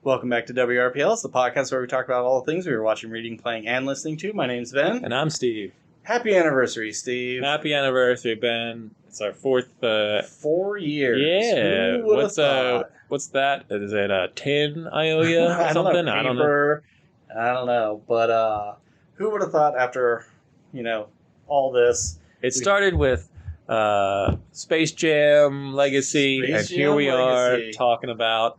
Welcome back to WRPL. It's the podcast where we talk about all the things we were watching, reading, playing, and listening to. My name's Ben. And I'm Steve. Happy anniversary, Steve. Happy anniversary, Ben. It's our fourth... 4 years. Yeah. Who would have thought? What's that? Is it a 10 I owe you or I don't something? know. I don't know. I don't know. But who would have thought after, all this? It started with Space Jam Legacy, and here we are talking about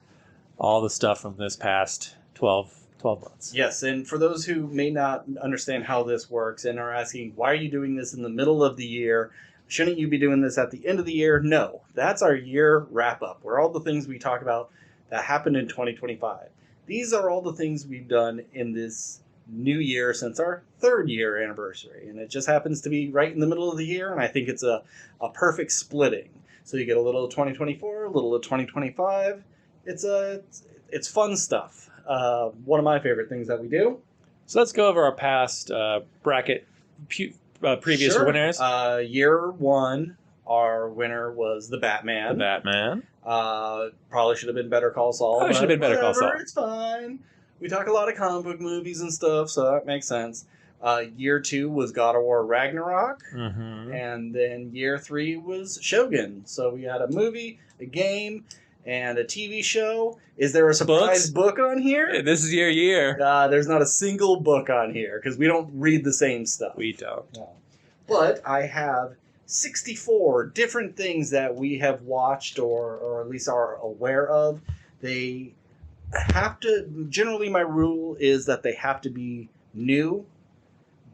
all the stuff from this past 12 months. Yes, and for those who may not understand how this works and are asking, why are you doing this in the middle of the year? Shouldn't you be doing this at the end of the year? No, that's our year wrap-up, where all the things we talk about that happened in 2025. These are all the things we've done in this new year since our 3rd year anniversary, and it just happens to be right in the middle of the year, and I think it's a perfect splitting. So you get a little of 2024, a little of 2025. It's fun stuff. One of my favorite things that we do. So let's go over our past bracket previous winners. Year 1, our winner was the Batman. Probably should have been Better Call Saul. Probably should have been Better Call Saul. It's fine. We talk a lot of comic book movies and stuff, so that makes sense. Year 2 was God of War Ragnarok. Mm-hmm. And then year 3 was Shogun. So we had a movie, a game, and a TV show. Is there a surprise book on here? This is your year. There's not a single book on here because we don't read the same stuff. We don't. No. But I have 64 different things that we have watched or at least are aware of. They have to, generally my rule is that they have to be new,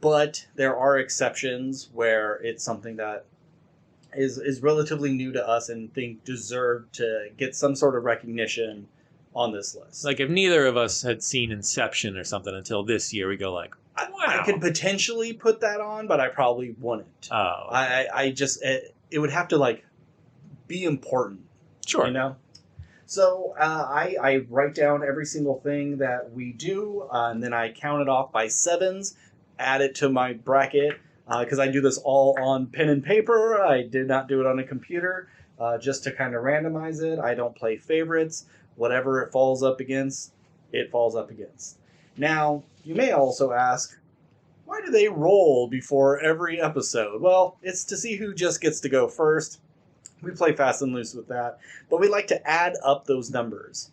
but there are exceptions where it's something that is relatively new to us and think deserve to get some sort of recognition on this list. Like if neither of us had seen Inception or something until this year, we go like, wow. I could potentially put that on, but I probably wouldn't. Oh. Okay. I just, it would have to be important. Sure. So I write down every single thing that we do, and then I count it off by 7s, add it to my bracket, because I do this all on pen and paper. I did not do it on a computer, just to kind of randomize it. I don't play favorites. Whatever it falls up against, it falls up against. Now, you may also ask, why do they roll before every episode? Well, it's to see who just gets to go first. We play fast and loose with that, but we like to add up those numbers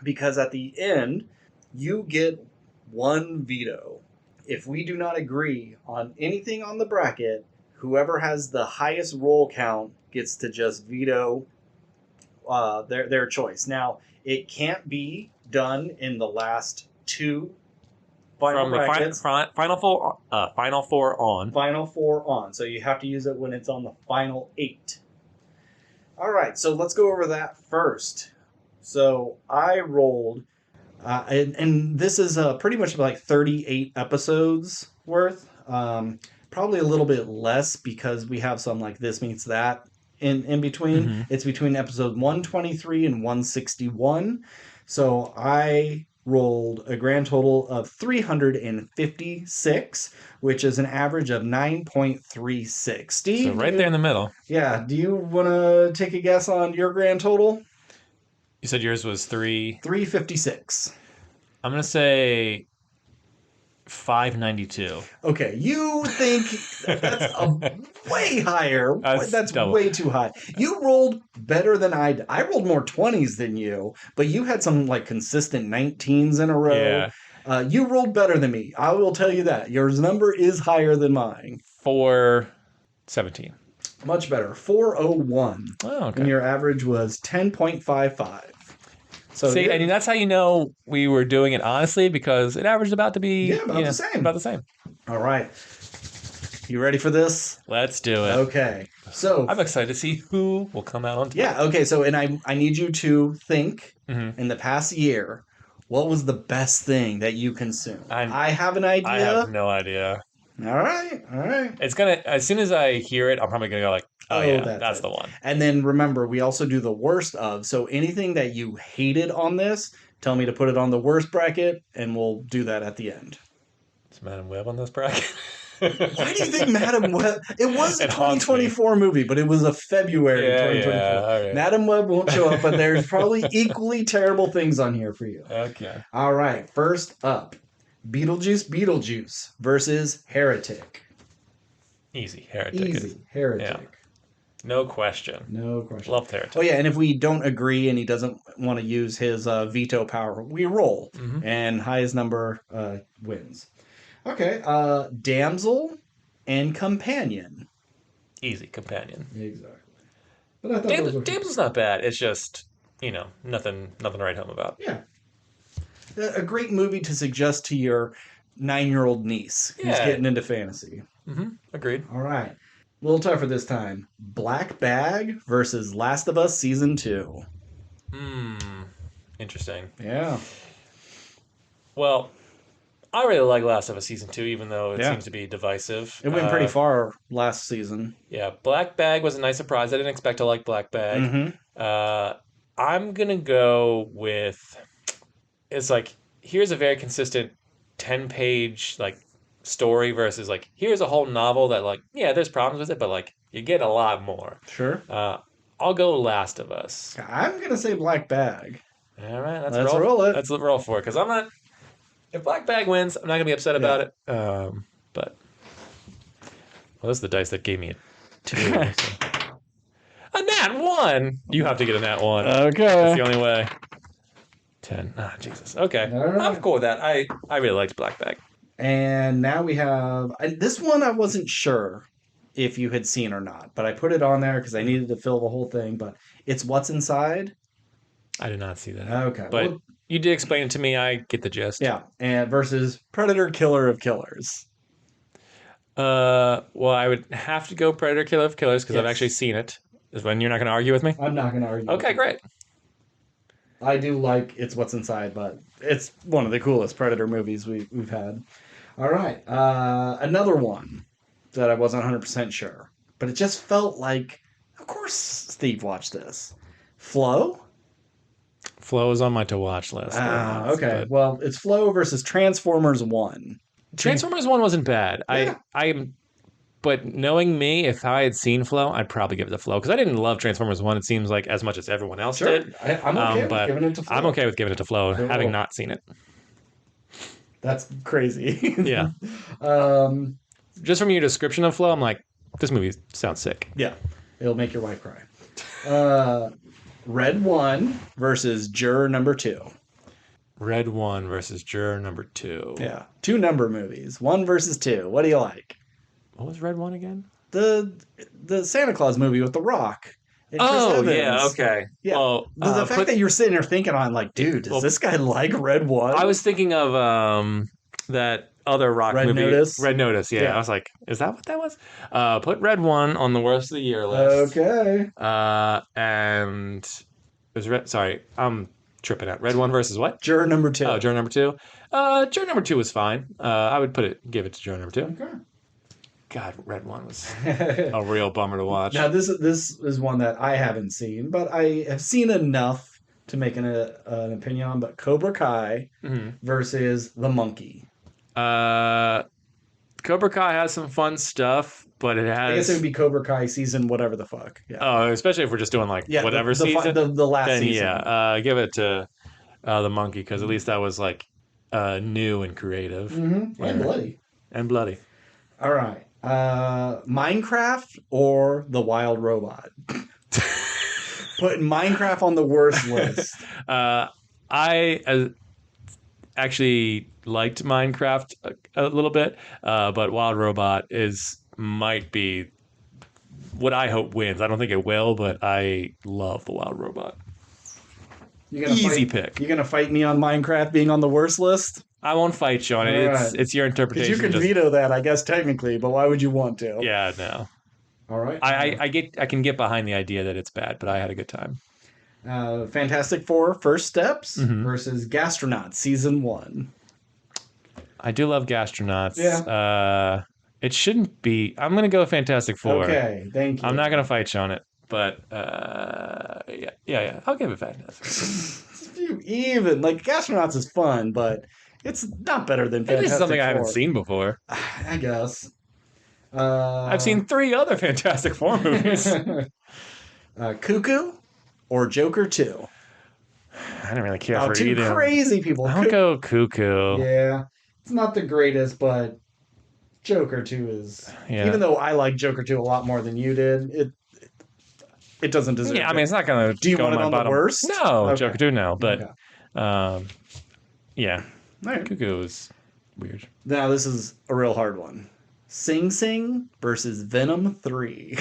because at the end, you get 1 veto. If we do not agree on anything on the bracket, whoever has the highest roll count gets to just veto their choice. Now, it can't be done in the last 2 final brackets. Final four on. Final 4 on. So you have to use it when it's on the final 8. All right, so let's go over that first. So I rolled, and this is pretty much like 38 episodes worth. Probably a little bit less because we have some like This Meets That in between. Mm-hmm. It's between episode 123 and 161. So I rolled a grand total of 356, which is an average of 9.36. Steve? So right there in the middle. Yeah. Do you want to take a guess on your grand total? You said yours was 356. I'm going to say 592. Okay, you think that's way higher. That's way too high. You rolled better than I did. I rolled more 20s than you, but you had some consistent 19s in a row. Yeah. You rolled better than me. I will tell you that. Your number is higher than mine. 417. Much better. 401. Oh, okay. And your average was 10.55. So see, and that's how you know we were doing it honestly, because it averaged about to be about the same. About the same. All right. You ready for this? Let's do it. Okay. So I'm excited to see who will come out on top. Yeah, okay. So and I need you to think in the past year, what was the best thing that you consumed? I have an idea. I have no idea. All right. It's gonna, as soon as I hear it, I'm probably gonna go like, oh yeah, that's the one. And then remember, we also do the worst of. So anything that you hated on this, tell me to put it on the worst bracket, and we'll do that at the end. Is Madam Web on this bracket? Why do you think Madam Web? It was a It haunts 2024 movie, but it was a February Yeah, 2024. yeah, all right. Madam Web won't show up, but there's probably equally terrible things on here for you. Okay. All right, first up, Beetlejuice versus Heretic. Easy. Heretic. Easy. Heretic. Yeah. No question. No question. Loved Heretic. Oh, yeah, and if we don't agree and he doesn't want to use his veto power, we roll, and highest number wins. Okay, Damsel and Companion. Easy companion. Exactly. But I thought Damsel's not bad. It's just, nothing to write home about. Yeah. A great movie to suggest to your 9-year-old niece who's getting into fantasy. Agreed. All right. A little tougher this time. Black Bag versus Last of Us Season 2. Interesting. Yeah. Well, I really like Last of Us Season 2, even though it seems to be divisive. It went pretty far last season. Yeah, Black Bag was a nice surprise. I didn't expect to like Black Bag. I'm going to go with... It's like, here's a very consistent 10-page, story versus, here's a whole novel that, there's problems with it, but, you get a lot more. Sure. I'll go Last of Us. I'm going to say Black Bag. All right, let's roll it. Let's roll for it, because I'm not... If Black Bag wins, I'm not going to be upset about it. But... Well, those are the dice that gave me a 2. So. A nat 1! You have to get a nat 1. Okay. That's the only way. 10. Jesus. Okay. Right. I'm cool with that. I really liked Black Bag. And now we have... This one I wasn't sure if you had seen or not, but I put it on there because I needed to fill the whole thing, but it's What's Inside. I did not see that. Okay. But you did explain it to me. I get the gist. Yeah. And versus Predator Killer of Killers. Well, I would have to go Predator Killer of Killers because I've actually seen it. Is when you're not going to argue with me? I'm not going to argue. Okay, great. I do like It's What's Inside, but it's one of the coolest Predator movies we've had. All right. Another one that I wasn't 100% sure, but it just felt like, of course Steve watched this. Flow? Flow is on my to-watch list. Okay. But... Well, it's Flow versus Transformers 1. Transformers 1 wasn't bad. Yeah. But knowing me, if I had seen Flow, I'd probably give it to Flow because I didn't love Transformers 1. It seems like as much as everyone else did. I'm okay with giving it to Flow. I'm okay with giving it to Flow, having not seen it. That's crazy. Yeah. Just from your description of Flow, I'm like, this movie sounds sick. Yeah. It'll make your wife cry. Red 1 versus Juror Number 2. Red 1 versus Juror Number 2. Yeah. 2 number movies. 1 versus 2. What do you like? What was Red 1 again? The Santa Claus movie with The Rock. Yeah, okay. Yeah. Well, the fact that you're sitting there thinking, I'm like, dude, does this guy like Red 1? I was thinking of that other Rock movie. Red Notice, yeah. I was like, is that what that was? Put Red 1 on the worst of the year list. Okay. And it was sorry, I'm tripping out. Red 1 versus what? Juror Number 2. Oh, Juror Number 2. Juror Number 2 was fine. I would give it to Juror Number 2. Okay. God, Red 1 was a real bummer to watch. Now, this is one that I haven't seen, but I have seen enough to make an opinion on. But Cobra Kai versus The Monkey. Cobra Kai has some fun stuff, but it has... I guess it would be Cobra Kai season whatever the fuck. Yeah. Oh, especially if we're just doing whatever season. The last then, season. Yeah, give it to The Monkey, because at least that was new and creative. Mm-hmm. And bloody. And bloody. All right. Minecraft or The Wild Robot? Putting Minecraft on the worst list. I actually liked Minecraft a little bit, but Wild Robot might be what I hope wins. I don't think it will, but I love the Wild Robot. Easy pick. You're gonna fight me on Minecraft being on the worst list? I won't fight you on it. Right. It's your interpretation. Because you can veto that, I guess, technically, but why would you want to? Yeah, no. All right. I can get behind the idea that it's bad, but I had a good time. Fantastic Four First Steps versus Gastronauts Season 1. I do love Gastronauts. Yeah. It shouldn't be. I'm going to go Fantastic Four. Okay, thank you. I'm not going to fight you on it, but yeah. I'll give it Fantastic Four. Even. Gastronauts is fun, but it's not better than Fantastic Four. It is something I haven't seen before. I guess. I've seen 3 other Fantastic Four movies. Cuckoo or Joker 2? I didn't really care for two either. crazy people. I'll go Cuckoo. Yeah, it's not the greatest, but Joker 2 is. Yeah. Even though I like Joker 2 a lot more than you did, it doesn't deserve. Yeah, I mean, it's not gonna. Do you go want it my on bottom. the worst? No, Okay. Joker 2, no. But, Okay. Yeah, Right. Cuckoo is weird. Now this is a real hard one. Sing Sing versus Venom 3.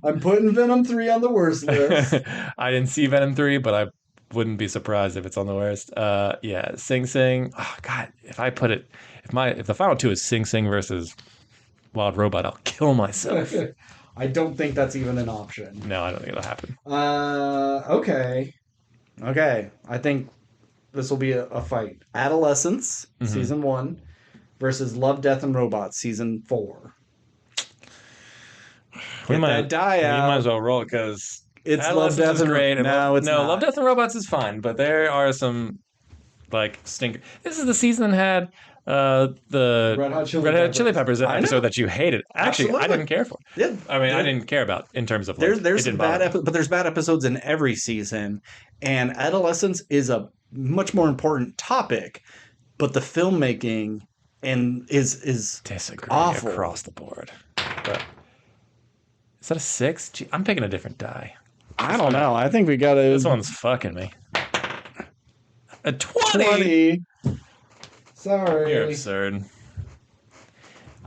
I'm putting Venom 3 on the worst list. I didn't see Venom 3, but I wouldn't be surprised if it's on the worst. Yeah, Sing Sing. Oh God, if the final 2 is Sing Sing versus Wild Robot, I'll kill myself. I don't think that's even an option. No, I don't think it'll happen. Okay. I think this will be a fight. Adolescence, season 1, versus Love, Death, and Robots, season 4. We might die out. We might as well roll because it's Love, Death, and great. No, it's not. Love, Death, and Robots is fine, but there are some like stinker. This is the season that had the Red Hot Chili Peppers episode that you hated. Actually, Absolutely. I didn't care for. Yeah, I mean, I didn't care about in terms of like, there's some bad but there's bad episodes in every season, and adolescence is a much more important topic, but the filmmaking and is disagree awful across the board. But is that a 6? Gee, I'm picking a different die. I don't know. I think we got to. This one's fucking me. A 20. Sorry. You're absurd.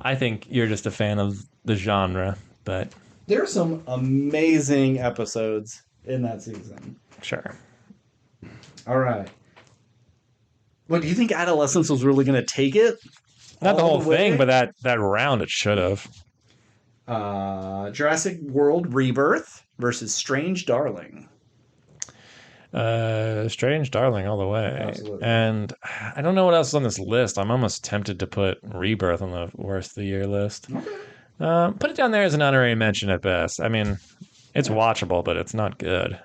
I think you're just a fan of the genre, but there's some amazing episodes in that season. Sure. All right. What do you think? Adolescence was really going to take it? Not the whole thing, but that round it should have. Jurassic World Rebirth versus Strange Darling. Strange Darling all the way. Absolutely. And I don't know what else is on this list. I'm almost tempted to put Rebirth on the worst of the year list. Okay. Put it down there as an honorary mention at best. I mean, it's watchable, but it's not good.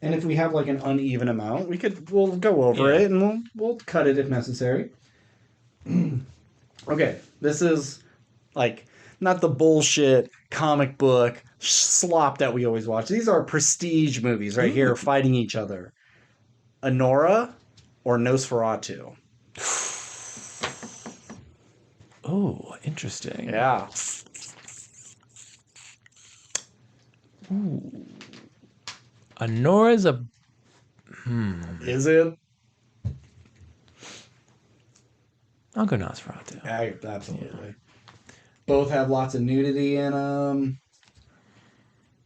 And if we have like an uneven amount, we'll go over it and we'll cut it if necessary. Okay, this is like not the bullshit comic book slop that we always watch. These are prestige movies right here fighting each other. Anora or Nosferatu? Oh, interesting. Yeah. Ooh. Anora's a... Is it? I'll go Nosferatu. Yeah, absolutely. Yeah. Both have lots of nudity in them.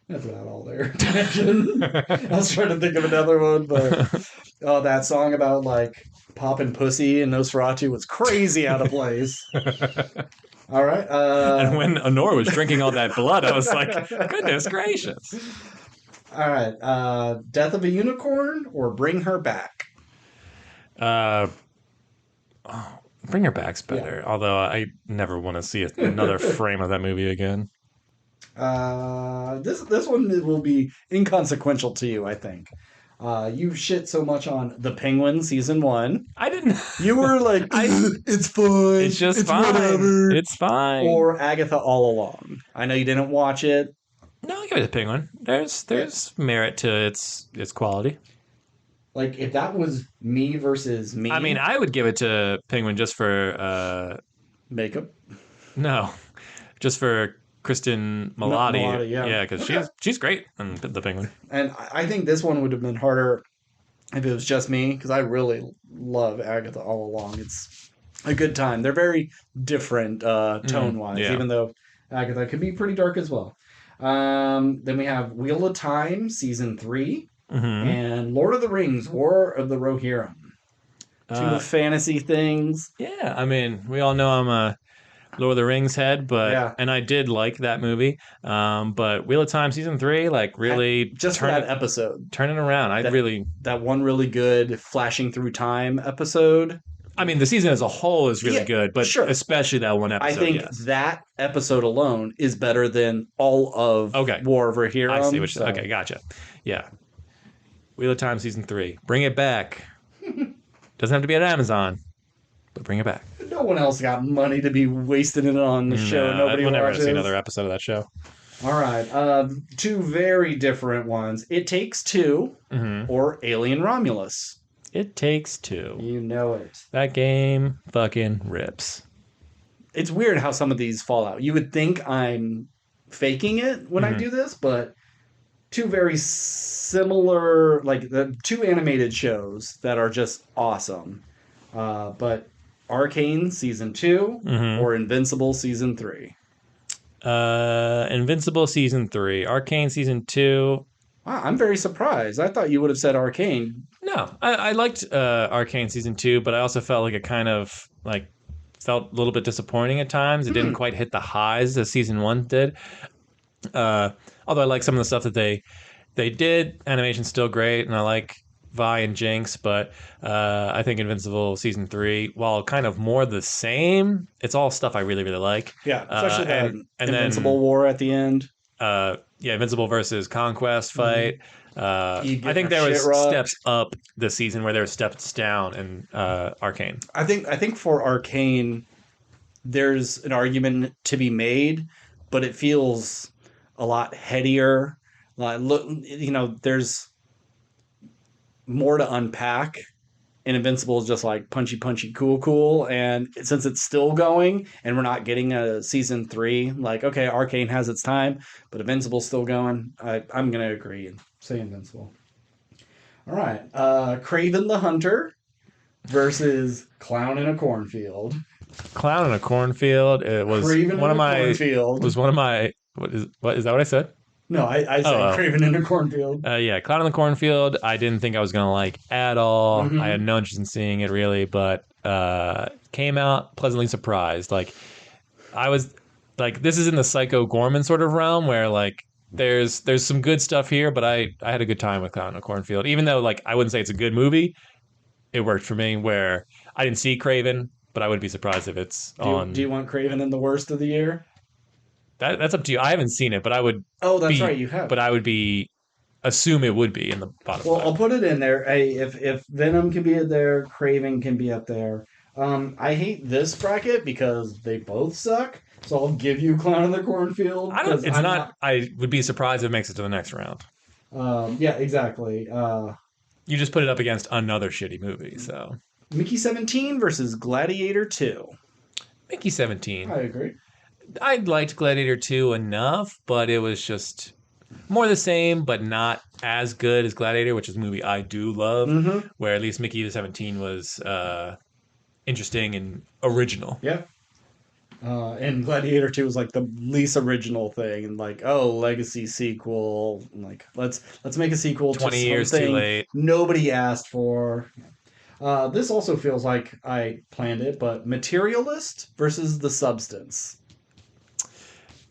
That's not all there. I was trying to think of another one, but that song about like popping pussy in Nosferatu was crazy out of place. All right. And when Anora was drinking all that blood, I was like, goodness gracious. All right. Death of a Unicorn or Bring Her Back? Bring Her Back's better. Yeah. Although I never want to see another frame of that movie again. This one will be inconsequential to you, I think. You shit so much on The Penguin season 1. I didn't. You were like, it's fine. It's just fine. Whatever. It's fine. Or Agatha All Along. I know you didn't watch it. No, give it to Penguin. There's merit to its quality. Like, if that was me versus me... I mean, I would give it to Penguin just for... makeup? No. Just for Kristen Milotti. Yeah, because she's great in The Penguin. And I think this one would have been harder if it was just me, because I really love Agatha All Along. It's a good time. They're very different tone-wise, even though Agatha can be pretty dark as well. Then we have Wheel of Time, Season 3, and Lord of the Rings, War of the Rohirrim. Two fantasy things. Yeah, I mean, we all know I'm a Lord of the Rings head, and I did like that movie. But Wheel of Time Season 3, like, really... Just for that episode. Turn it around. That one really good flashing through time episode. I mean, the season as a whole is really good, but especially that one episode. I think that episode alone is better than all of War of Rohirrim. I see what you're saying. Okay, gotcha. Yeah. Wheel of Time Season 3. Bring it back. Doesn't have to be at Amazon. but bring it back. No one else got money to be wasting it on the show. No, Nobody we'll never watches. see another episode of that show. All right. Two very different ones. It Takes Two or Alien Romulus. It Takes Two. You know it. That game fucking rips. It's weird how some of these fall out. You would think I'm faking it when I do this, but two very similar, like the two animated shows that are just awesome. But Arcane Season 2 or Invincible Season 3? Invincible Season 3. Arcane Season 2. Wow, I'm very surprised. I thought you would have said Arcane. No, I liked Arcane Season 2, but I also felt like it kind of like felt a little bit disappointing at times. It didn't quite hit the highs as Season 1 did. Although I like some of the stuff that they did. Animation's still great, and I like Vi and Jinx, but I think Invincible Season 3, while kind of more the same, it's all stuff I really, really like. Yeah, especially that and Invincible then, War at the end. Invincible versus Conquest fight. I think there was steps up this season where there were steps down in Arcane. I think for Arcane, there's an argument to be made, but it feels a lot headier. Like, look, there's more to unpack. And Invincible is just like punchy, cool. And since it's still going and we're not getting a season 3, like, okay, Arcane has its time, but Invincible's still going. I'm going to agree and say Invincible. All right. Kraven the Hunter versus Clown in a Cornfield. Clown in a Cornfield. It was Kraven one of my. Cornfield. Was one of my. What is that? What I said? No, I said Kraven in a Cornfield. Clown in the Cornfield. I didn't think I was gonna like at all. I had no interest in seeing it really, but came out pleasantly surprised. Like I was like, this is in the Psycho Gorman sort of realm where like there's some good stuff here, but I had a good time with Clown in a Cornfield. Even though like I wouldn't say it's a good movie, it worked for me. Where I didn't see Kraven, but I wouldn't be surprised if it's on. Do you want Kraven in the worst of the year? That's up to you. I haven't seen it, but I would. Oh, that's right, you have. But I would assume it would be in the bottom. Well, I'll put it in there. Hey, if Venom can be up there, Kraven can be up there. I hate this bracket because they both suck. So I'll give you Clown in the Cornfield. I would be surprised if it makes it to the next round. Yeah, exactly. You just put it up against another shitty movie. So Mickey 17 versus Gladiator 2. Mickey 17. I agree. I liked Gladiator 2 enough, but it was just more the same, but not as good as Gladiator, which is a movie I do love, where at least Mickey the 17 was interesting and original. Yeah. And Gladiator 2 was like the least original thing, and like, oh, legacy sequel, like let's make a sequel 20 to years too late. Nobody asked for. This also feels like I planned it, but Materialist versus The Substance.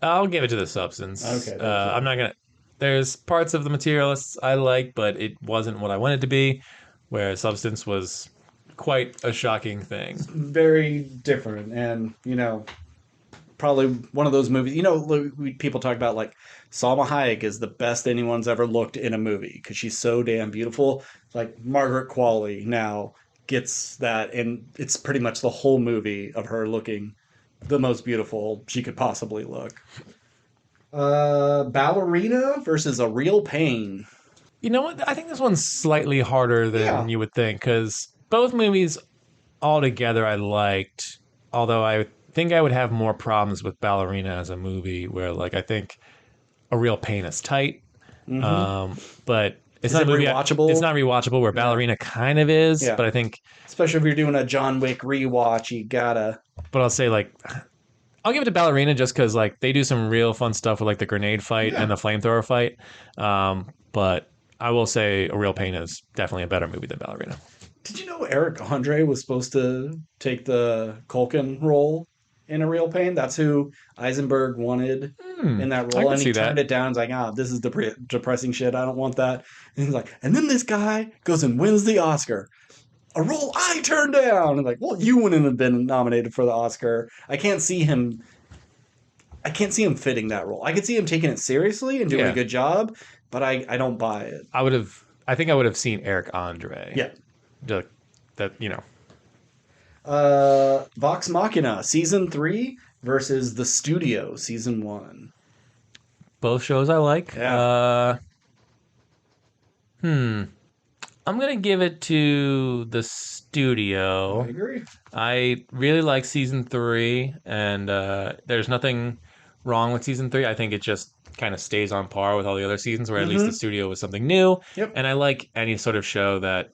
I'll give it to The Substance. Okay. I'm not gonna. There's parts of The Materialists I like, but it wasn't what I wanted to be. Where Substance was quite a shocking thing. Very different, and probably one of those movies. People talk about like Salma Hayek is the best anyone's ever looked in a movie because she's so damn beautiful. Like Margaret Qualley now gets that, and it's pretty much the whole movie of her looking the most beautiful she could possibly look. Ballerina versus A Real Pain. You know what? I think this one's slightly harder than you would think because both movies altogether I liked, although I think I would have more problems with Ballerina as a movie where like I think A Real Pain is tight, but it's not rewatchable. It's not rewatchable where Ballerina kind of is, but I think especially if you're doing a John Wick rewatch, you gotta. But I'll say like I'll give it to Ballerina just because like they do some real fun stuff with like the grenade fight and the flamethrower fight, but I will say A Real Pain is definitely a better movie than Ballerina. Did you know Eric Andre was supposed to take the Culkin role in A Real Pain? That's who Eisenberg wanted in that role. And he turned it down. He's like, this is depressing shit. I don't want that. And he's like, and then this guy goes and wins the Oscar. A role I turned down. And like, well, you wouldn't have been nominated for the Oscar. I can't see him fitting that role. I could see him taking it seriously and doing a good job, but I don't buy it. I think I would have seen Eric Andre. Yeah. Vox Machina season 3 versus The Studio season 1. Both shows I like. Yeah. I'm gonna give it to the I studio. agree. I really like season 3, and there's nothing wrong with season 3. I think it just kind of stays on par with all the other seasons, where at least the Mm-hmm. studio was something new. Yep. And I like any sort of show that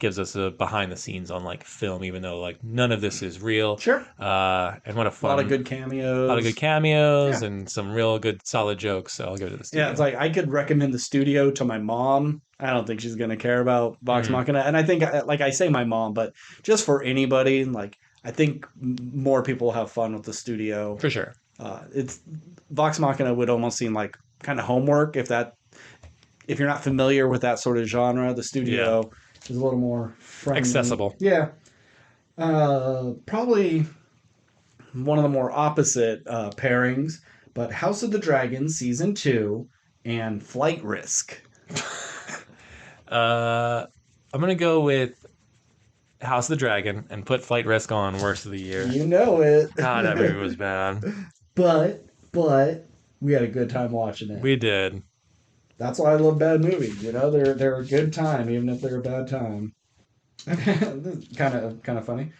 gives us a behind the scenes on like film, even though like none of this is real. Sure. And what a A lot of fun, good a lot of good cameos. cameos Yeah. and some real good solid jokes. So I'll give it to the Yeah, it's studio. like I could recommend The Studio to my mom. I don't think she's gonna care about Vox Mm, Machina, and I think, like I say, my mom, but just for anybody, like I think more people have fun with The Studio. for sure. It's Vox Machina would almost seem like kind of homework if you're not familiar with that sort of genre. The Yeah, Studio is a little more friendly. accessible. Yeah, probably one of the more opposite pairings, but House of the Dragon season 2 and Flight Risk. Uh, I'm gonna go with House of the Dragon and put Flight Risk on worst of the year. You know it. God, that movie was bad. but we had a good time watching it. We did. That's why I love bad movies. You know, they're a good time, even if they're a bad time. Kind of funny.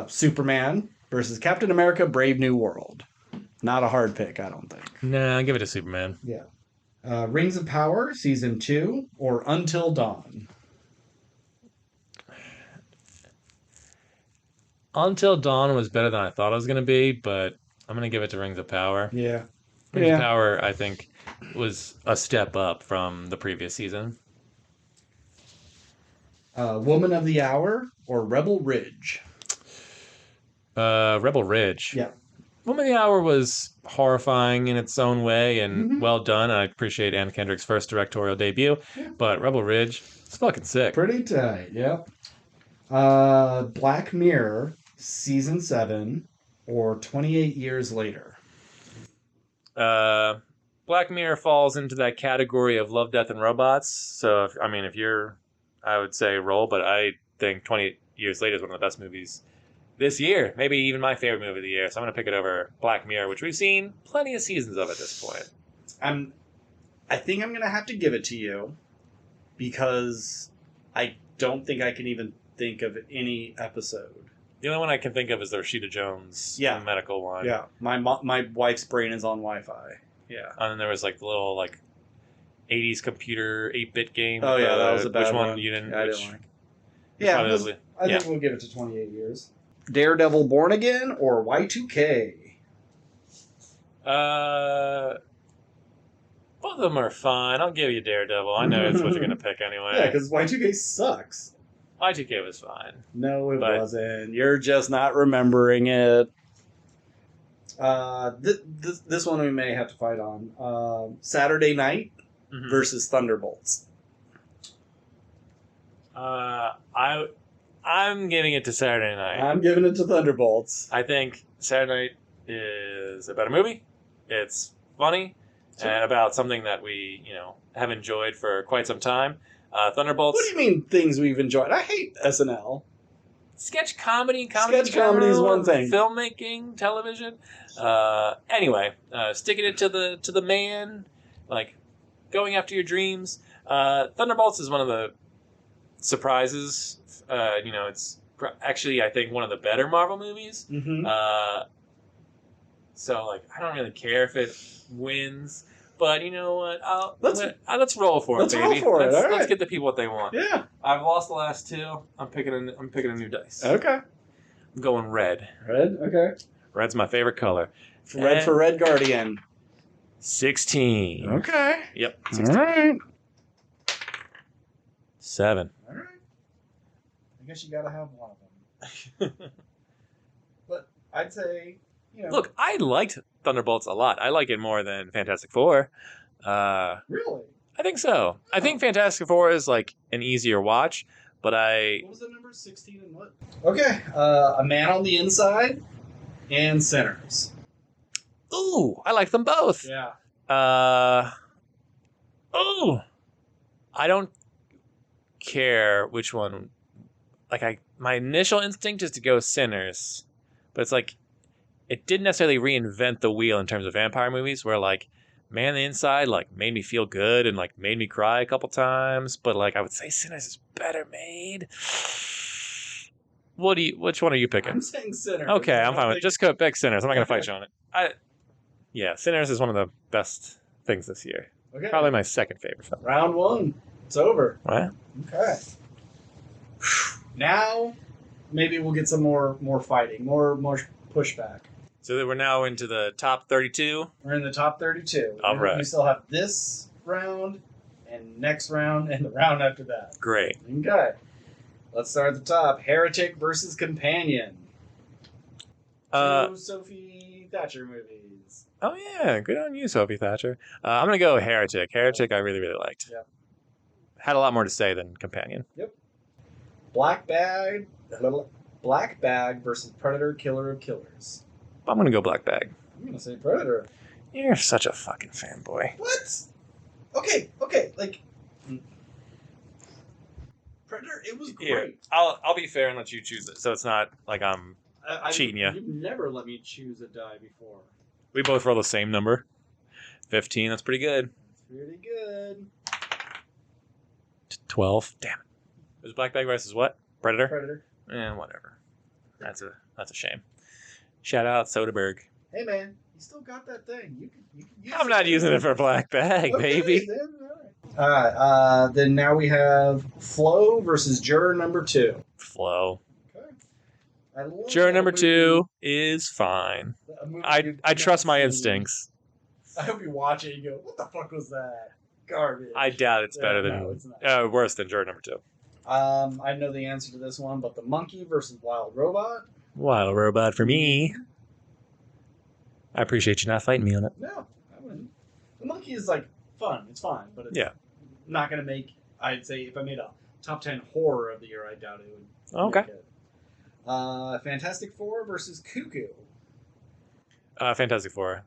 Superman versus Captain America: Brave New World. Not a hard pick, I don't think. Nah, give it to Superman. Yeah. Rings of Power season 2 or Until Dawn. Until Dawn was better than I thought it was gonna be, but I'm gonna give it to Rings of Power. Yeah. Rings of Yeah. Power, I think, was a step up from the previous season. Woman of the Hour or Rebel Ridge. Rebel Ridge. Yeah. Woman of the Hour was horrifying in its own way and Mm-hmm. well done. I appreciate Anne Kendrick's first directorial debut, Yeah. but Rebel Ridge, it's fucking sick. Pretty tight. Yep. Black Mirror season 7 or 28 years later. Black Mirror falls into that category of Love, Death, and Robots. So, if you're, I would say roll, but I think 28 Years Later is one of the best movies this year. Maybe even my favorite movie of the year. So I'm going to pick it over Black Mirror, which we've seen plenty of seasons of at this point. I think I'm gonna have to give it to you because I don't think I can even think of any episode. The only one I can think of is the Rashida Jones medical one. Yeah, my wife's brain is on Wi-Fi. Yeah. And then there was like the little like 80s computer 8-bit game. Oh yeah, that was a bad Which one. one you didn't? Yeah, I which, didn't like. Yeah, I think we'll give it to 28 years. Daredevil Born Again or Y2K. Both of them are fine. I'll give you Daredevil. I know it's what you're gonna pick anyway. Yeah, because Y2K sucks. Y2K was fine. No, it wasn't. You're just not remembering it. This one we may have to fight on. Saturday Night versus Thunderbolts. I'm giving it to Saturday Night. I'm giving it to Thunderbolts. I think Saturday Night is a better movie. It's funny and about something that we, have enjoyed for quite some time. Thunderbolts. What do you mean things we've enjoyed? I hate SNL. Sketch comedy Sketch comedy is one thing. Filmmaking, television. Anyway, sticking it to the man, like going after your dreams. Thunderbolts is one of the surprises. It's actually, I think, one of the better Marvel movies. Mm-hmm. So, I don't really care if it wins. But you know what? Let's roll for it, baby. Let's roll for it. All right. Let's get the people what they want. Yeah. I've lost the last two. I'm picking a new dice. Okay. I'm going red. Red? Okay. Red's my favorite color. Red for Red Guardian. 16. Okay. Yep. 16. All right. 7. All right. I guess you got to have one of them. But I'd say, Look, I liked Thunderbolts a lot. I like it more than Fantastic Four. Really? I think so. I think Fantastic Four is an easier watch, but What was the number? 16 and what? Okay. A Man on the Inside and Sinners. Ooh, I like them both. Yeah. I don't care which one. I my initial instinct is to go Sinners, but it's like it didn't necessarily reinvent the wheel in terms of vampire movies. Where like Man on the Inside like made me feel good and like made me cry a couple times, but like I would say Sinners is better made. Which one are you picking? I'm saying Sinners. Okay, I'm fine with it. Just go pick Sinners. I'm not gonna fight you on it. Yeah, Sinners is one of the best things this year. Okay. Probably my second favorite film. Round 1. It's over. What? Okay. Now, maybe we'll get some more fighting, more pushback. So we're now into the top 32. We're in the top 32. All right. We still have this round, and next round, and the round after that. Great. Okay. Let's start at the top. Heretic versus Companion. Two Sophie Thatcher movies. Oh, yeah. Good on you, Sophie Thatcher. I'm going to go Heretic. Heretic I really, really liked. Yeah. Had a lot more to say than Companion. Yep. Black Bag versus Predator Killer of Killers. I'm going to go Black Bag. I'm going to say Predator. You're such a fucking fanboy. What? Okay. Like, Predator, it was great. Here, I'll be fair and let you choose it, so it's not like I'm cheating you. You've never let me choose a die before. We both roll the same number. 15, that's pretty good. That's pretty good. 12. Damn it. It was Black Bag versus what? Predator? Predator. Whatever. That's a shame. Shout out Soderbergh. Hey man, you still got that thing. You can use I'm not using it for Black Bag, Okay, baby. Then, all right. Then now we have Flo versus Juror number 2. Flow. Okay. I love Juror that number movie. 2 is fine. A movie I you've trust not my seen. instincts. I hope you watch it and you go, what the fuck was that? Garbage. I doubt it's better No, than it's not. worse than Juror number 2. I know the answer to this one, but The Monkey versus Wild Robot? Wild robot for me. I appreciate you not fighting me on it. No, I wouldn't. The Monkey is like fun. It's fine, but it's not going to make, I'd say, if I made a top 10 horror of the year, I doubt it would. Okay. Make it. Fantastic Four versus Cuckoo. Fantastic Four.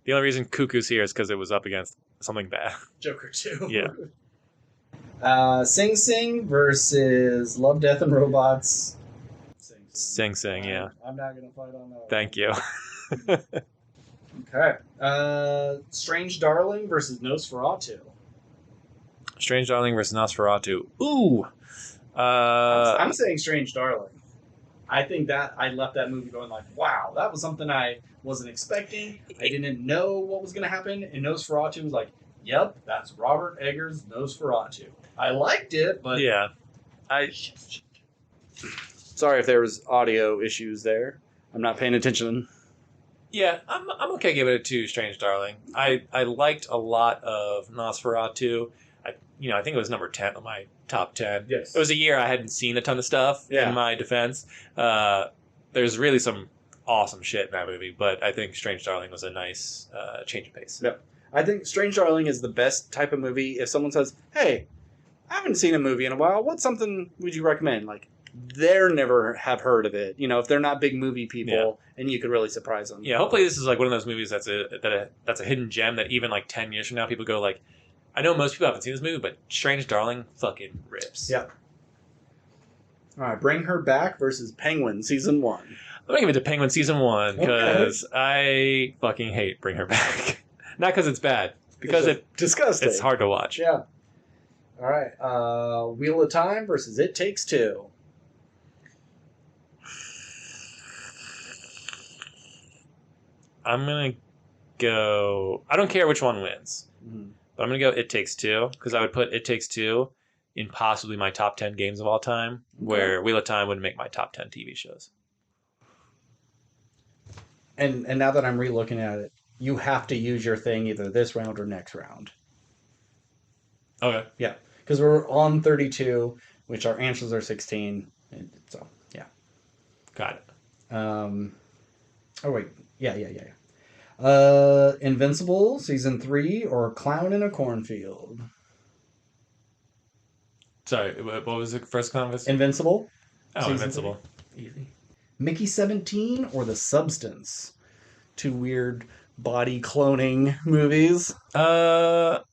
The only reason Cuckoo's here is because it was up against something bad. Joker 2. Yeah. Sing Sing versus Love, Death, and Robots. Sing Sing, yeah. I'm not going to fight on that. Thank you. Okay. Strange Darling versus Nosferatu. Strange Darling versus Nosferatu. Ooh. I'm saying Strange Darling. I think that I left that movie going like, wow, that was something I wasn't expecting. I didn't know what was going to happen. And Nosferatu was like, yep, that's Robert Eggers' Nosferatu. I liked it, but... Yeah. Sorry if there was audio issues there. I'm not paying attention. Yeah, I'm okay giving it to Strange Darling. I liked a lot of Nosferatu. I think it was number 10 on my top 10. Yes. It was a year I hadn't seen a ton of stuff in my defense. There's really some awesome shit in that movie, but I think Strange Darling was a nice change of pace. Yep. I think Strange Darling is the best type of movie. If someone says, hey, I haven't seen a movie in a while, what something would you recommend? Like, they're never have heard of it. If they're not big movie people, and you could really surprise them. Yeah, hopefully this is like one of those movies that's a hidden gem that even like 10 years from now people go like, I know most people haven't seen this movie, but Strange Darling fucking rips. Yeah. All right, Bring Her Back versus Penguin Season 1. I'm going to give it to Penguin Season 1 because I fucking hate Bring Her Back. Not because it's bad, because it's disgusting. It's hard to watch. Yeah. All right, Wheel of Time versus It Takes Two. I'm going to go... I don't care which one wins. Mm-hmm. But I'm going to go It Takes Two, because I would put It Takes Two in possibly my top 10 games of all time, where Wheel of Time would make my top 10 TV shows. And now that I'm re-looking at it, you have to use your thing either this round or next round. Okay. Yeah, because we're on 32, which our answers are 16. So, yeah. Got it. Oh, wait. Yeah. Invincible, Season 3, or Clown in a Cornfield? Sorry, what was the first conversation? Invincible. Oh, Invincible. 3. Easy. Mickey 17 or The Substance? Two weird body cloning movies. They're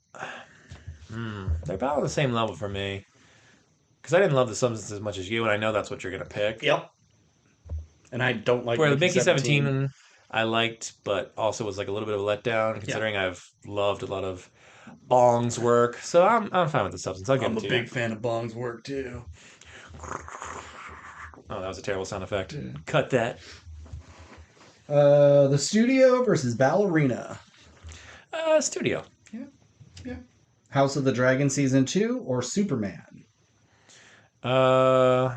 about on the same level for me. because I didn't love The Substance as much as you, and I know that's what you're gonna pick. Yep. And I don't like Where the Mickey Mickey 17. 17 I liked, but also was like a little bit of a letdown considering I've loved a lot of Bong's work. So I'm fine with The Substance. I'll give I'm it a to big you. fan of Bong's work too. Oh, that was a terrible sound effect. Cut that. The Studio versus Ballerina. Studio. Yeah. House of the Dragon Season 2 or Superman? House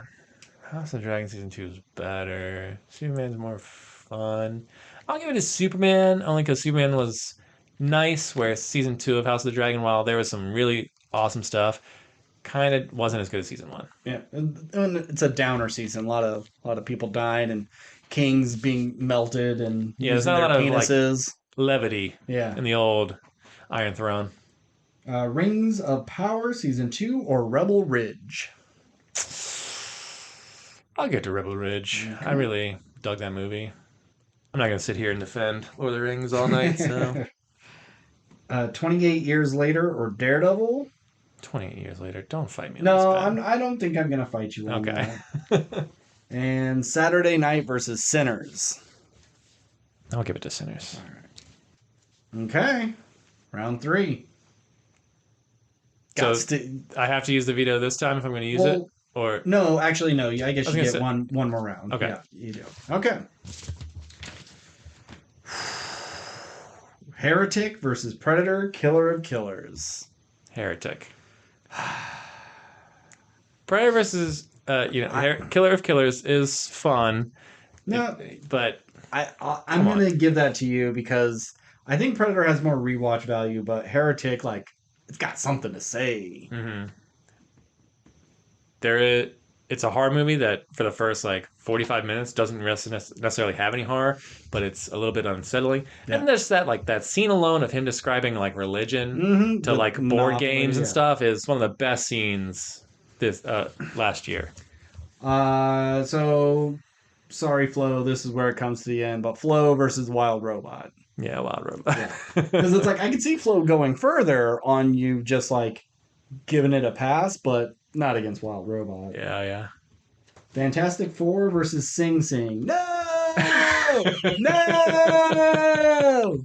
of the Dragon Season 2 is better. Superman's more fun. I'll give it to Superman, only because Superman was nice, whereas Season 2 of House of the Dragon, while there was some really awesome stuff, kind of wasn't as good as Season 1. Yeah, and it's a downer season. A lot of people died, and kings being melted and There's using not a their lot of like penises. levity Yeah. in the old Iron Throne. Rings of Power Season 2 or Rebel Ridge? I'll get to Rebel Ridge. Okay. I really dug that movie. I'm not going to sit here and defend Lord of the Rings all night, so. 28 Years Later or Daredevil? 28 years later. Don't fight me on No, this, Ben. I don't think I'm going to fight you on Okay. that. And Saturday Night versus Sinners. I'll give it to Sinners. Okay. Round 3. So I have to use the veto this time if I'm going to use it? Or no, actually, no. I guess you get one more round. Okay. Yeah, you do. Okay. Heretic versus Predator, Killer of Killers. Heretic. Predator versus Killer of Killers is fun. No, but I'm going to give that to you because I think Predator has more rewatch value, but Heretic, like, it's got something to say. Mm-hmm. It's a horror movie that for the first like 45 minutes doesn't necessarily have any horror, but it's a little bit unsettling. Yeah. And there's that scene alone of him describing like religion to like board games and stuff is one of the best scenes this last year. So sorry, Flo, this is where it comes to the end, but Flo versus Wild Robot. Yeah, Wild Robot. Because it's like I could see Flo going further on you just like giving it a pass, but not against Wild Robot. Yeah. Fantastic Four versus Sing Sing. No! No!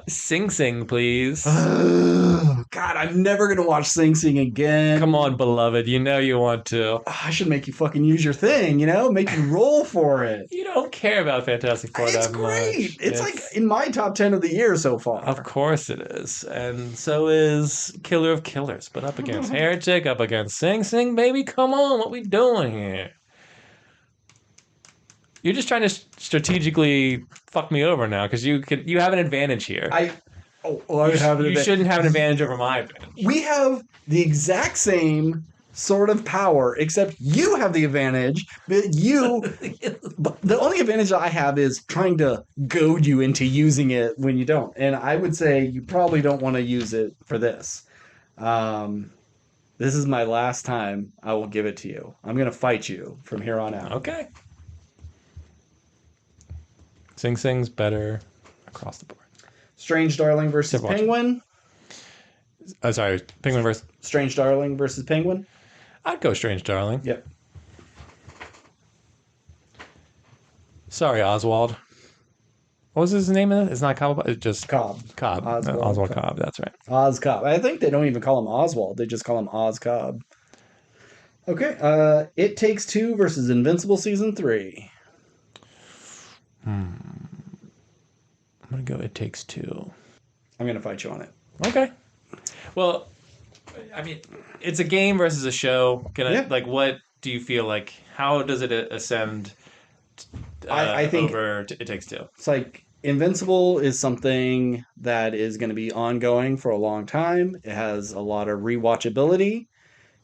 Sing Sing, please. God, I'm never going to watch Sing Sing again. Come on, beloved. You know you want to. I should make you fucking use your thing, make you roll for it. You don't care about Fantastic Four that much. It's great. It's like in my top 10 of the year so far. Of course it is. And so is Killer of Killers. But up against Heretic, up against Sing Sing, baby. Come on, what we doing here? You're just trying to strategically fuck me over now because you have an advantage here. You shouldn't have an advantage over my advantage. We have the exact same sort of power, except you have the advantage. But the only advantage I have is trying to goad you into using it when you don't. And I would say you probably don't want to use it for this. This is my last time I will give it to you. I'm going to fight you from here on out. Okay. Sing Sing's better across the board. Strange Darling versus Penguin. Sorry, Penguin versus... Strange Darling versus Penguin. I'd go Strange Darling. Yep. Sorry, Oswald. What was his name in it? It's not Cobb. It's just Cobb. Oswald Cobb. That's right. Oz Cobb. I think they don't even call him Oswald. They just call him Oz Cobb. Okay. It Takes Two versus Invincible Season 3. I'm gonna go It Takes Two. I'm gonna fight you on it. Okay. Well, I mean, it's a game versus a show. What do you feel like? How does it ascend? I think over It Takes Two. It's like Invincible is something that is going to be ongoing for a long time. It has a lot of rewatchability.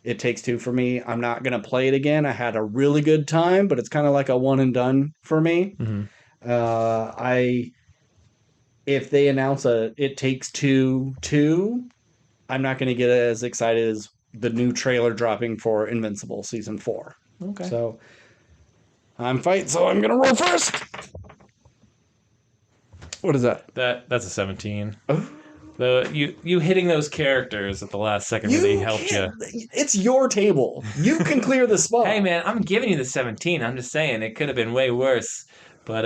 It Takes Two for me. I'm not going to play it again. I had a really good time, but it's kind of like a one and done for me. Mm-hmm. If they announce a It Takes Two 2, I'm not going to get as excited as the new trailer dropping for Invincible Season 4. Okay. So I'm fighting, so I'm going to roll first. What is that? That's a 17. Oh. You hitting those characters at the last second really helped you. It's your table. You can clear the spot. Hey man, I'm giving you the 17. I'm just saying it could have been way worse, but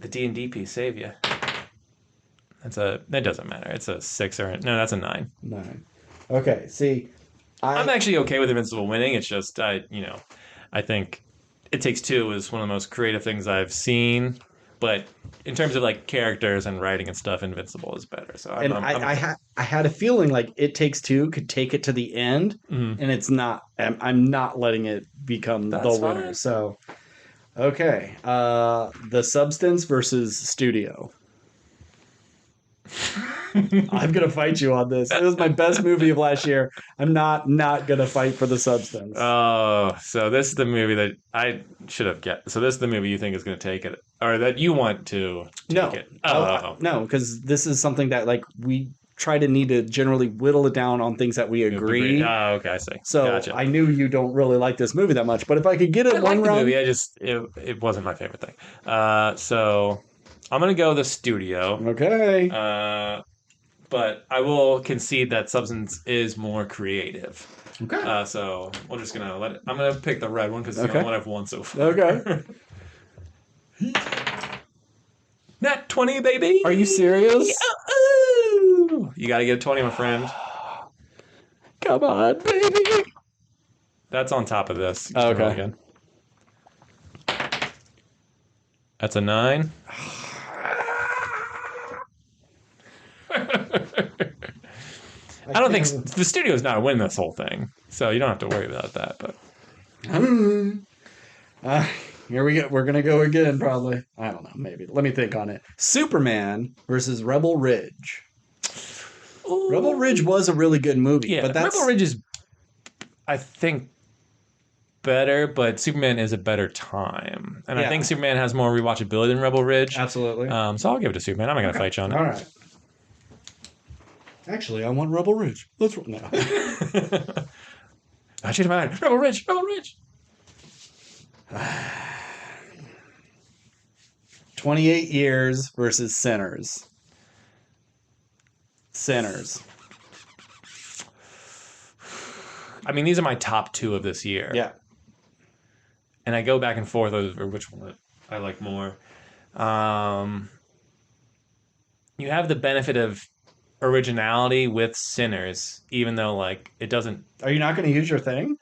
the D&D piece saved you. That doesn't matter. It's a 6 or no, that's a 9. 9. Okay, see, I'm actually okay with Invincible winning. It's just I think It Takes Two is one of the most creative things I've seen, but in terms of like characters and writing and stuff, Invincible is better. So I had a feeling like It Takes Two could take it to the end, Mhm. and it's not. I'm not letting it become the winner. Fine. So, okay, The Substance versus Studio. I'm gonna fight you on this. It was my best movie of last year. I'm not gonna fight for The Substance. Oh, so this is the movie that I should have guessed. So this is the movie you think is going to take it, or that you want to take it? No, because this is something that like we need to generally whittle it down on things that we agree. Oh, okay, I see. So Gotcha. I knew you don't really like this movie that much, but if I could get it I one like the round, movie. It wasn't my favorite thing. So I'm gonna go the Studio. Okay. But I will concede that Substance is more creative. Okay. So we're just gonna let it. I'm gonna pick the red one because it's the only one I've won so far. Okay. Nat 20, baby. Are you serious? Ooh. You gotta get a 20, my friend. Come on, baby. That's on top of this. Okay. That's a 9. I don't think the Studio is not a win this whole thing, so you don't have to worry about that. But here we go. We're gonna go again, probably. I don't know. Maybe. Let me think on it. Superman versus Rebel Ridge. Ooh. Rebel Ridge was a really good movie. Yeah, but Rebel Ridge is, I think, better, but Superman is a better time, and I think Superman has more rewatchability than Rebel Ridge. Absolutely. So I'll give it to Superman. I'm not gonna fight you on it. All right. Actually, I want Rebel Ridge. Let's no. I changed my mind. Rebel Ridge. Rebel Ridge. 28 Years versus Sinners. Sinners. I mean, these are my top 2 of this year. Yeah. And I go back and forth over which one I like more. You have the benefit of originality with Sinners, even though like it doesn't. Are you not going to use your thing?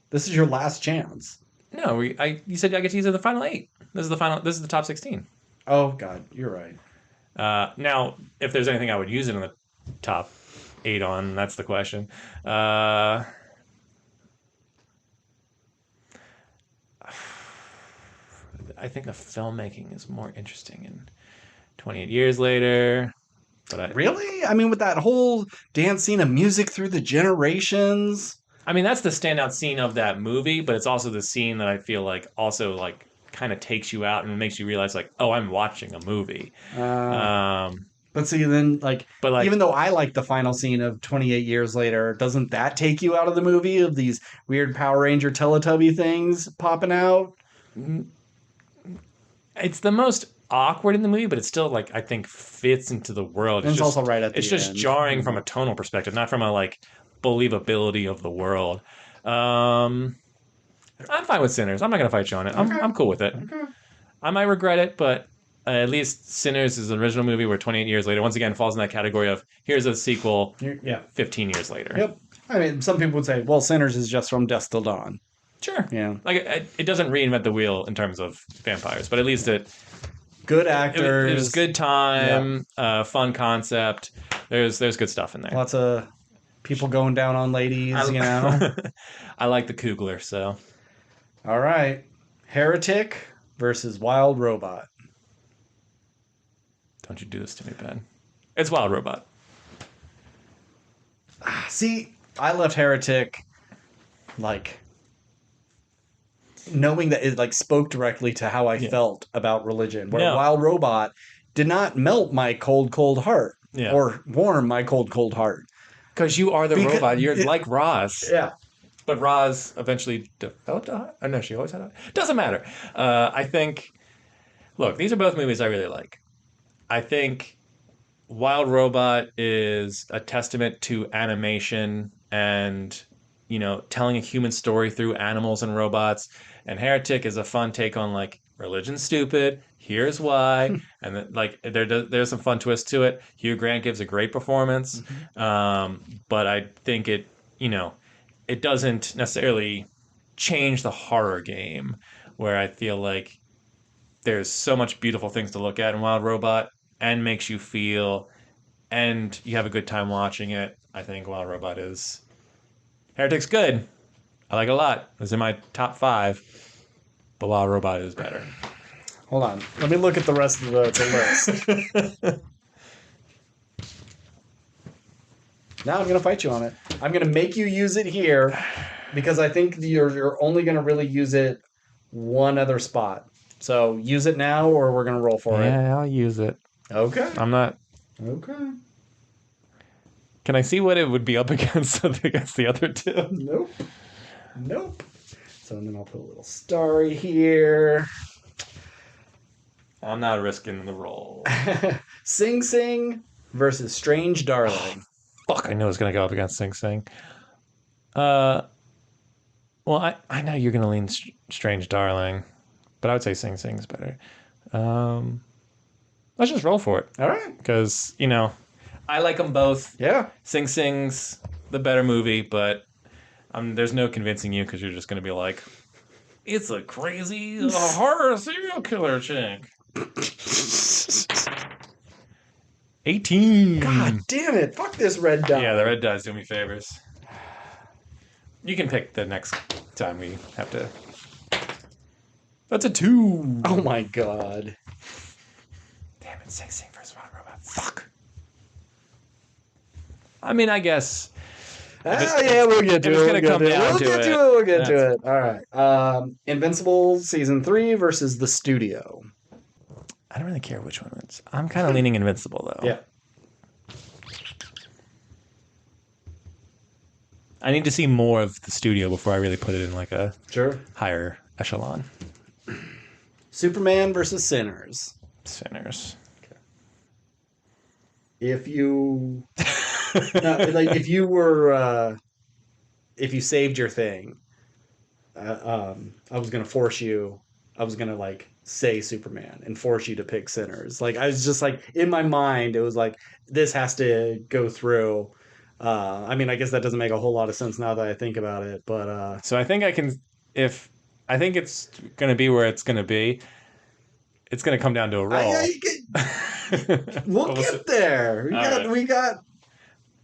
This is your last chance. No, you said I get to use it in the final 8. This is the final. This is the top 16. Oh God, you're right. Now, if there's anything I would use it in the top 8 on, that's the question. I think the filmmaking is more interesting in 28 Years Later. But really? I mean, with that whole dance scene of music through the generations. I mean, that's the standout scene of that movie, but it's also the scene that I feel like also like kind of takes you out and makes you realize like, oh, I'm watching a movie. But see, then even though I like the final scene of 28 Years Later, doesn't that take you out of the movie of these weird Power Ranger Teletubby things popping out? It's the most awkward in the movie, but it's still like I think fits into the world. It's also right at the end. It's just jarring from a tonal perspective, not from a like believability of the world. I'm fine with Sinners. I'm not gonna fight you on it. I'm cool with it. Okay. I might regret it, but at least Sinners is an original movie where 28 Years Later once again falls in that category of here's a sequel 15 years later. Yep. I mean, some people would say, well, Sinners is just from Dusk Till Dawn. Sure. Yeah. Like it doesn't reinvent the wheel in terms of vampires, but at least good actors. It was good time, fun concept. There's good stuff in there. Lots of people going down on ladies, you know. I like the Kugler, so. All right. Heretic versus Wild Robot. Don't you do this to me, Ben. It's Wild Robot. See, I left Heretic like knowing that it like spoke directly to how I felt about religion. Where Wild Robot did not melt my cold heart or warm my cold heart. Because you are the robot. You're like Roz. Yeah. But Roz eventually developed a heart. Oh, no, she always had a heart. Doesn't matter. I think, look, these are both movies I really like. I think Wild Robot is a testament to animation and, telling a human story through animals and robots. And Heretic is a fun take on like religion's stupid. Here's why, and then, like there's some fun twists to it. Hugh Grant gives a great performance, but I think it doesn't necessarily change the horror game. Where I feel like there's so much beautiful things to look at in Wild Robot and makes you feel and you have a good time watching it. I think Wild Robot is Heretic's good. I like it a lot. It's in my top 5, but Wild Robot is better. Hold on. Let me look at the rest of the list. Now I'm going to fight you on it. I'm going to make you use it here because I think you're only going to really use it one other spot. So use it now or we're going to roll for it. Yeah, I'll use it. Okay. I'm not. Okay. Can I see what it would be up against the other two? Nope. So then I'll put a little starry here. I'm not risking the roll. Sing Sing versus Strange Darling. Fuck, I knew it was going to go up against Sing Sing. Well, I know you're going to lean Strange Darling, but I would say Sing Sing's better. Let's just roll for it. All right. Because, I like them both. Yeah. Sing Sing's the better movie, but there's no convincing you because you're just going to be like, it's a crazy horror serial killer chick. 18. God damn it. Fuck this red die. Yeah, the red die's doing me favors. You can pick the next time we have to. That's a 2. Oh my god. Damn it, Sing Sing versus Wild Robot. Fuck. I mean, I guess. Yeah, we'll get to it. We'll get to it. We'll get to it. All right. Invincible Season 3 versus The Studio. I don't really care which one wins. I'm kind of leaning Invincible, though. Yeah. I need to see more of The Studio before I really put it in like a higher echelon. Superman versus Sinners. Sinners. Okay. If you... if you were... if you saved your thing, I was going to force you... I was going to, say Superman and force you to pick Sinners. I was just, in my mind, it was this has to go through... I guess that doesn't make a whole lot of sense now that I think about it, but... So I think I can... I think it's going to be where it's going to be. It's going to come down to a roll. We'll get there. We got...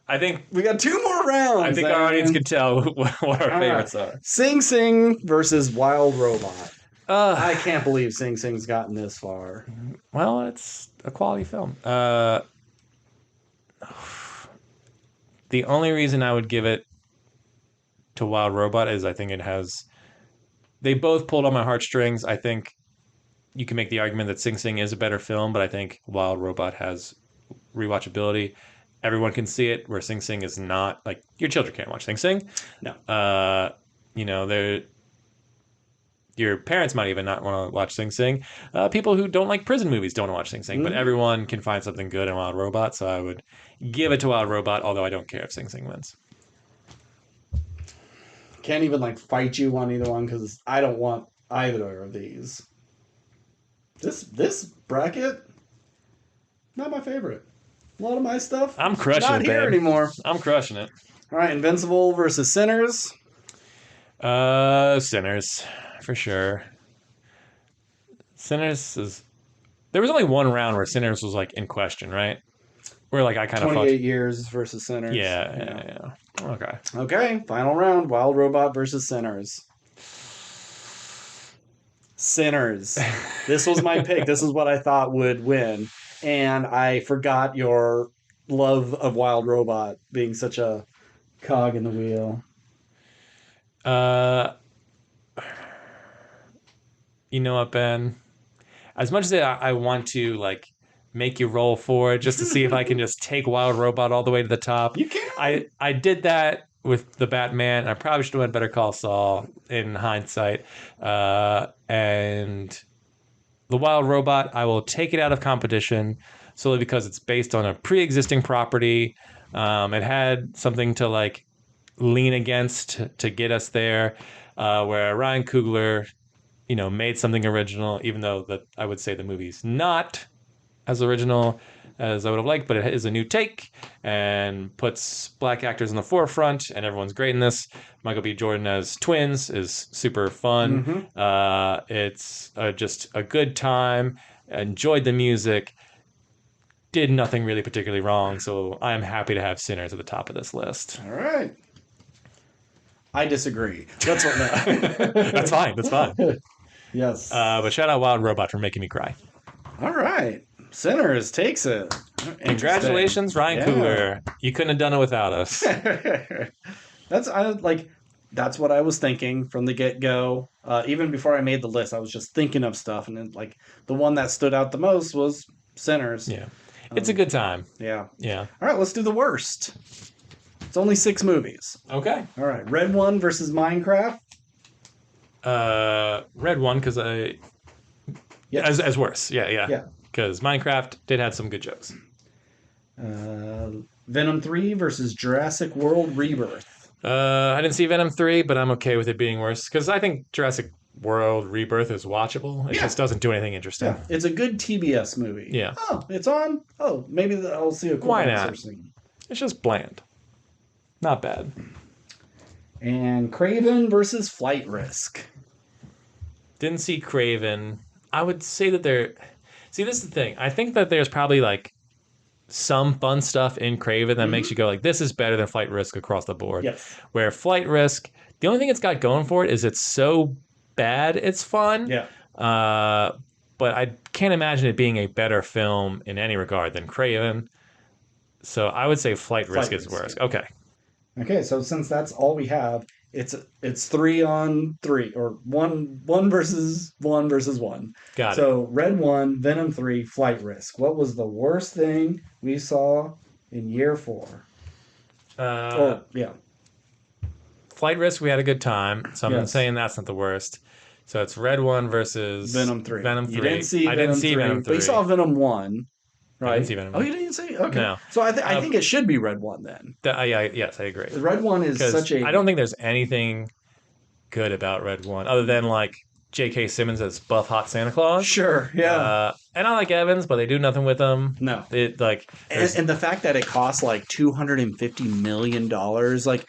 I think we got 2 more rounds. I think our audience can tell what our favorites are. Sing Sing versus Wild Robot. I can't believe Sing Sing's gotten this far. Well, it's a quality film. The only reason I would give it to Wild Robot is I think it has... They both pulled on my heartstrings. I think you can make the argument that Sing Sing is a better film, but I think Wild Robot has rewatchability. Everyone can see it, where Sing Sing is not. Your children can't watch Sing Sing. No. Your parents might even not want to watch Sing Sing. People who don't like prison movies don't want to watch Sing Sing, but everyone can find something good in Wild Robot, so I would give it to Wild Robot, although I don't care if Sing Sing wins. Can't even fight you on either one because I don't want either of these. This bracket, not my favorite. A lot of my stuff. I'm crushing it, not here anymore. I'm crushing it. All right, Invincible versus Sinners. Sinners, for sure. Sinners is... There was only one round where Sinners was in question, right? Where I kind of 28 years versus Sinners. Yeah. Okay, final round. Wild Robot versus Sinners. Sinners. This was my pick. This is what I thought would win. And I forgot your love of Wild Robot being such a cog in the wheel. You know what, Ben? As much as I want to make you roll for it just to see if I can just take Wild Robot all the way to the top. You can. I did that with the Batman. I probably should have went Better Call Saul in hindsight. And The Wild Robot, I will take it out of competition solely because it's based on a pre-existing property. It had something to like lean against to get us there, where Ryan Coogler, made something original, even though that I would say the movie's not as original as I would have liked, but it is a new take and puts black actors in the forefront, and everyone's great in this. Michael B. Jordan as twins is super fun. It's just a good time. Enjoyed the music. Did nothing really particularly wrong, so I am happy to have Sinners at the top of this list. All right. I disagree. That's what. No. That's fine. That's fine. Yes. But shout out Wild Robot for making me cry. All right. Sinners takes it. Congratulations, Ryan Coogler. You couldn't have done it without us. That's what I was thinking from the get-go. Even before I made the list, I was just thinking of stuff, and then like the one that stood out the most was Sinners. Yeah. It's a good time. Yeah. Yeah. All right, let's do the worst. It's only 6 movies. Okay. All right. Red One versus Minecraft. Red One because as worse. Yeah. Because Minecraft did have some good jokes. Venom 3 versus Jurassic World Rebirth. I didn't see Venom 3, but I'm okay with it being worse because I think Jurassic World Rebirth is watchable. It just doesn't do anything interesting. Yeah, it's a good TBS movie. Yeah. Oh, it's on? Oh, maybe I'll see a cool Why not? It's just bland. Not bad. And Craven versus Flight Risk. Didn't see Craven. I would say that there... See, this is the thing. I think that there's probably like some fun stuff in Craven that makes you go like, this is better than Flight Risk across the board. Yes. Where Flight Risk, the only thing it's got going for it is it's so bad it's fun. Yeah. But I can't imagine it being a better film in any regard than Craven. So I would say Flight Risk is worse. Yeah. Okay, so since that's all we have, it's 3 on 3 or one versus 1 versus 1. Got it. So Red 1, Venom 3, Flight Risk. What was the worst thing we saw in year 4? Flight Risk, we had a good time. So I'm saying that's not the worst. So it's Red 1 versus Venom 3. Venom 3. You didn't see I didn't see Venom 3. But you saw Venom 1. Right. I didn't see Venom 1. Oh, you didn't see? Okay. No. So I think it should be Red 1 then. Yes, I agree. Red 1 is such a... I don't think there's anything good about Red 1 other than like J.K. Simmons as buff hot Santa Claus. Sure, yeah. And I like Evans, but they do nothing with him. No. And the fact that it costs like $250 million, like,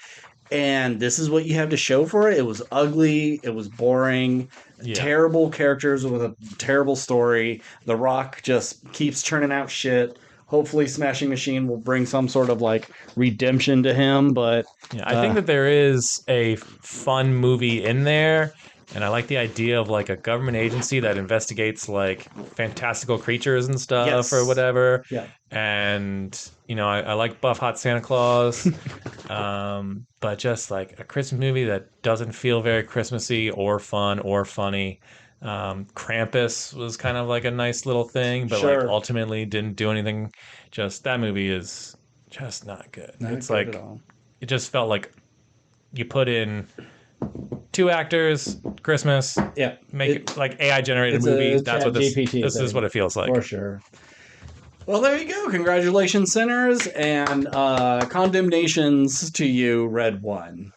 and this is what you have to show for it. It was ugly. It was boring. Yeah. Terrible characters with a terrible story. The Rock just keeps churning out shit. Hopefully Smashing Machine will bring some sort of like redemption to him, but yeah, I think that there is a fun movie in there, and I like the idea of like a government agency that investigates like fantastical creatures and stuff or whatever. Yeah. And I like buff hot Santa Claus. But just like a Christmas movie that doesn't feel very Christmassy or fun or funny. Krampus was kind of like a nice little thing, but like ultimately didn't do anything. Just that movie is just not good. It's good like it just felt like you put in 2 actors, Christmas, make it like AI generated movie. That's what this is what it feels like. For sure. Well, there you go. Congratulations, Sinners, and condemnations to you, Red 1.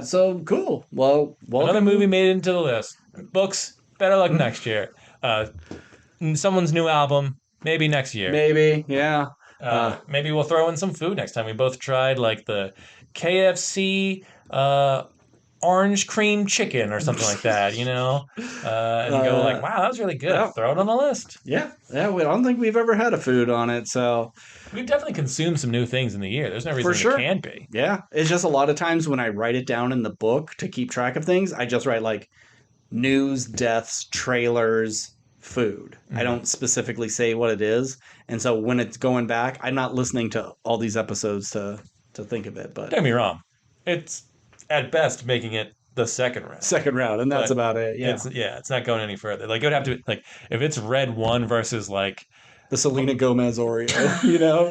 So cool. Well, another movie made it into the list. Books, better luck next year. Someone's new album, maybe next year. Maybe, yeah. Maybe we'll throw in some food next time. We both tried like the KFC orange cream chicken or something like that, and you go like, wow, that was really good. Yeah. Throw it on the list. Yeah. I don't think we've ever had a food on it, so we've definitely consumed some new things in the year. There's no reason it can't be. Yeah, it's just a lot of times when I write it down in the book to keep track of things, I just write like news, deaths, trailers, food. I don't specifically say what it is, and so when it's going back, I'm not listening to all these episodes to think of it. But don't get me wrong, it's at best making it the second round, and that's about it. Yeah, it's not going any further. Like it would have to like if it's Red 1 versus like the Selena Gomez Oreo, you know?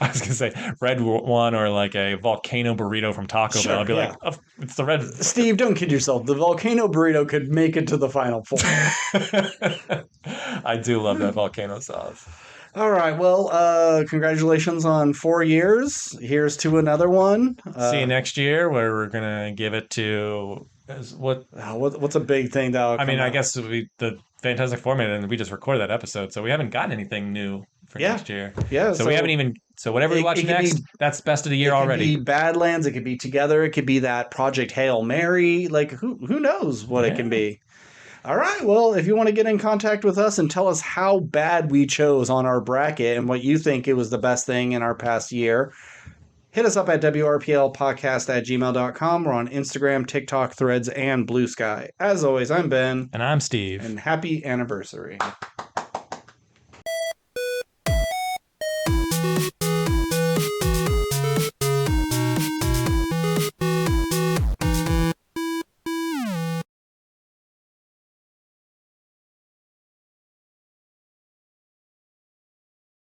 I was gonna say red one or like a volcano burrito from Taco Bell. I'd be like, oh, it's the red. Steve, don't kid yourself. The volcano burrito could make it to the Final Four. I do love that volcano sauce. All right. Well, congratulations on 4 years. Here's to another one. See you next year, where we're gonna give it to what's a big thing that I mean, I guess the Fantastic Four, and we just recorded that episode, so we haven't gotten anything new for next year. Yeah. So we haven't even. So whatever we watch next, that's best of the year already. It could be Badlands. It could be Together. It could be that Project Hail Mary. Like who knows what it can be. All right. Well, if you want to get in contact with us and tell us how bad we chose on our bracket and what you think it was the best thing in our past year, hit us up at WRPLpodcast@gmail.com. We're on Instagram, TikTok, Threads, and Blue Sky. As always, I'm Ben. And I'm Steve. And happy anniversary.